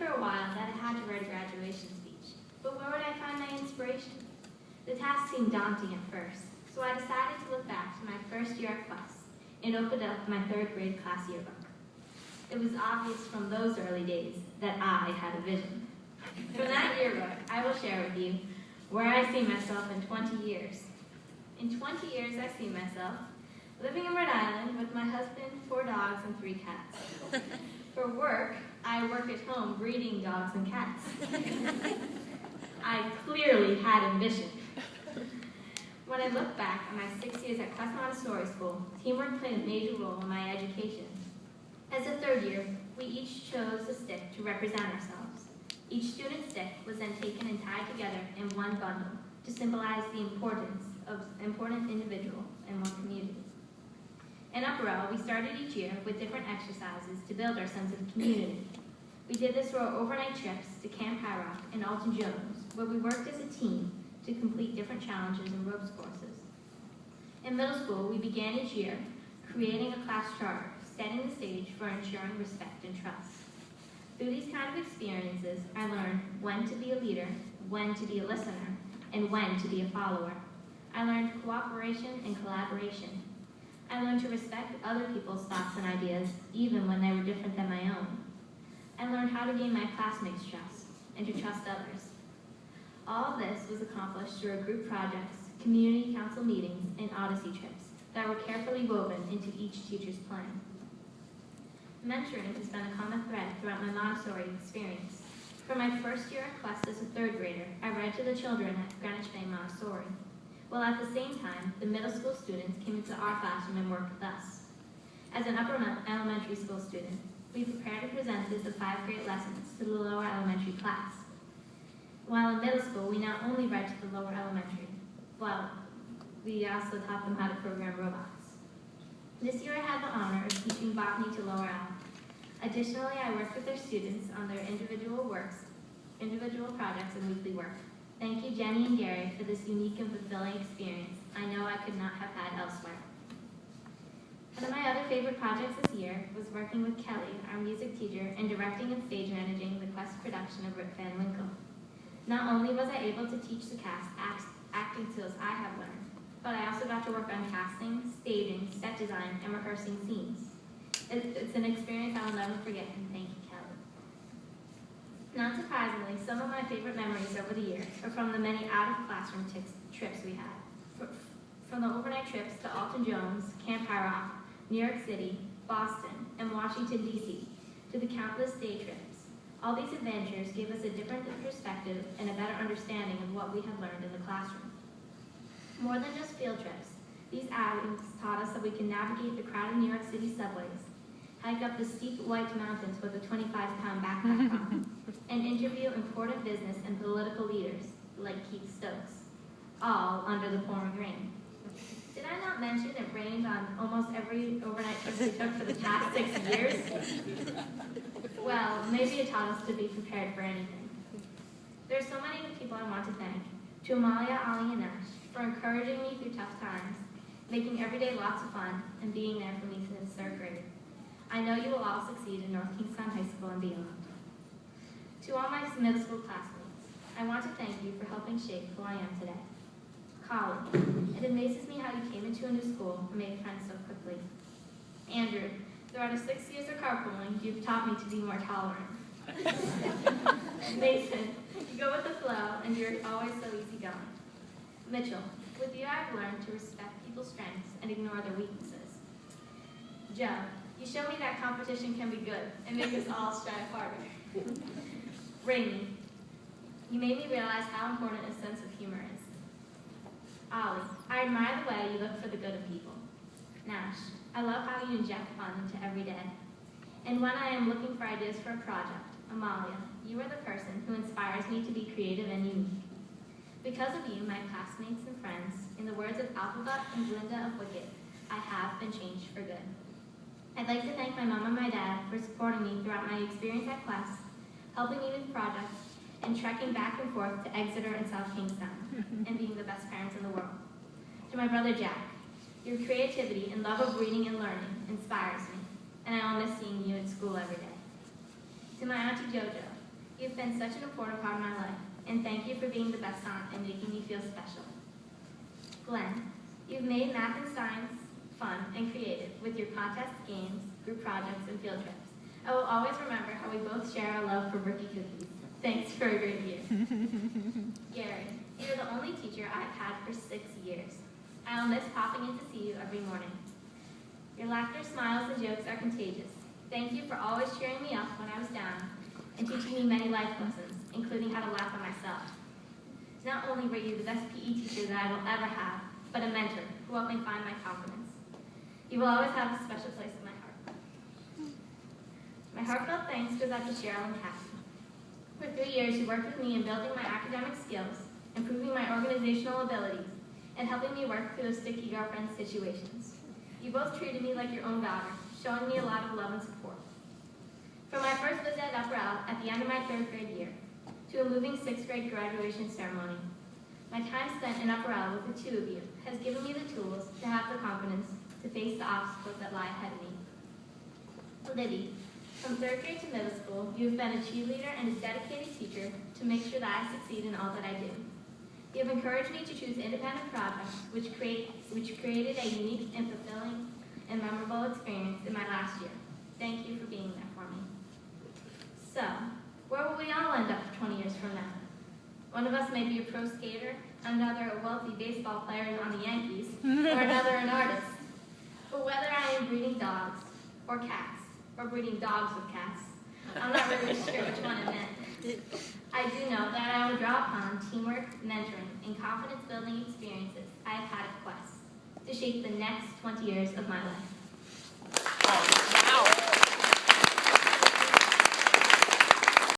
for a while that I had to write a graduation speech, but where would I find my inspiration? The task seemed daunting at first, so I decided to look back to my first year at class and opened up my 3rd grade class yearbook. It was obvious from those early days that I had a vision. From that yearbook, I will share with you where I see myself in 20 years. In 20 years, I see myself living in Rhode Island with my husband, 4 dogs, and 3 cats. For work, I work at home breeding dogs and cats. I clearly had ambition. When I look back on my 6 years at Quest Montessori School, teamwork played a major role in my education. As a 3rd year, we each chose a stick to represent ourselves. Each student's stick was then taken and tied together in one bundle to symbolize the importance of an important individual in one community. In Upper L, we started each year with different exercises to build our sense of community. We did this through our overnight trips to Camp High Rock and Alton Jones, where we worked as a team to complete different challenges and ropes courses. In middle school, we began each year creating a class charter, setting the stage for ensuring respect and trust. Through these kind of experiences, I learned when to be a leader, when to be a listener, and when to be a follower. I learned cooperation and collaboration. I learned to respect other people's thoughts and ideas, even when they were different than my own. I learned how to gain my classmates' trust and to trust others. All of this was accomplished through our group projects, community council meetings, and Odyssey trips that were carefully woven into each teacher's plan. Mentoring has been a common thread throughout my Montessori experience. For my first year at Quest as a 3rd grader, I read to the children at Greenwich Bay Montessori, while at the same time, the middle school students came into our classroom and worked with us. As an upper elementary school student, we prepared and presented the 5th grade lessons to the lower elementary class. While in middle school, we not only read to the lower elementary, but we also taught them how to program robots. This year I had the honor of teaching botany to lower L. Additionally, I worked with their students on their individual projects and weekly work. Thank you, Jenny and Gary, for this unique and fulfilling experience I know I could not have had elsewhere. One of my other favorite projects this year was working with Kelly, our music teacher, and directing and stage managing the Quest production of Rip Van Winkle. Not only was I able to teach the cast acting skills I have learned, but I also got to work on casting, staging, set design, and rehearsing scenes. It's an experience I will never forget, and thank you, Kelly. Not surprisingly, some of my favorite memories over the years are from the many out-of-classroom trips we had. From the overnight trips to Alton Jones, Camp High Rock, New York City, Boston, and Washington, D.C., to the countless day trips. All these adventures gave us a different perspective and a better understanding of what we had learned in the classroom. More than just field trips, these outings taught us that we can navigate the crowded New York City subways, hike up the steep white mountains with a 25-pound backpack on, and interview important business and political leaders like Keith Stokes, all under the pouring rain. Did I not mention it rained on almost every overnight trip we took for the past 6 years? Well, maybe it taught us to be prepared for anything. There are so many people I want to thank. To Amalia, Ali, and Nash for encouraging me through tough times, making every day lots of fun, and being there for me since 3rd grade. I know you will all succeed in North Kingstown High School and beyond. To all my middle school classmates, I want to thank you for helping shape who I am today. Colin, it amazes me how you came into a new school and made friends so quickly. Andrew, throughout our 6 years of carpooling, you've taught me to be more tolerant. Mason, you go with the flow and you're always so easygoing. Mitchell, with you I've learned to respect people's strengths and ignore their weaknesses. Joe, you show me that competition can be good and make us all strive harder. Rainey, you made me realize how important a sense of humor is. Ollie, I admire the way you look for the good of people. Nash, I love how you inject fun into every day. And when I am looking for ideas for a project, Amalia, you are the person who inspires me to be creative and unique. Because of you, my classmates and friends, in the words of Alphabet and Glinda of Wicked, I have been changed for good. I'd like to thank my mom and my dad for supporting me throughout my experience at class, helping me with projects, and trekking back and forth to Exeter and South Kingstown, and being the best parents in the world. To my brother Jack, your creativity and love of reading and learning inspires me, and I will miss seeing you at school every day. To my Auntie JoJo, You've been such an important part of my life, and thank you for being the best aunt and making me feel special. Glenn, you've made math and science fun and creative with your contests, games, group projects, and field trips. I will always remember how we both share our love for rookie cookies. Thanks for a great year. Gary, you're the only teacher I've had for 6 years. I will miss popping in to see you every morning. Your laughter, smiles, and jokes are contagious. Thank you for always cheering me up when I was down and teaching me many life lessons, including how to laugh at myself. Not only were you the best PE teacher that I will ever have, but a mentor who helped me find my confidence. You will always have a special place in my heart. My heartfelt thanks goes out to Cheryl and Kathy. For 3 years, you worked with me in building my academic skills, improving my organizational abilities, and helping me work through those sticky girlfriend situations. You both treated me like your own daughter, showing me a lot of love and support. From my first visit at Upper L at the end of my 3rd grade year, to a moving 6th grade graduation ceremony, my time spent in Upper L with the two of you has given me the tools to have the confidence to face the obstacles that lie ahead of me. Libby, from 3rd grade to middle school, you have been a cheerleader and a dedicated teacher to make sure that I succeed in all that I do. You have encouraged me to choose independent projects, which created a unique and fulfilling and memorable experience in my last year. Thank you for being there for me. So, where will we all end up 20 years from now? One of us may be a pro skater, another a wealthy baseball player on the Yankees, or another an artist. But whether I am breeding dogs or cats, or breeding dogs with cats, I'm not really sure which one I meant. I do know that I will draw upon teamwork, mentoring, and confidence-building experiences I have had at Quest to shape the next 20 years of my life.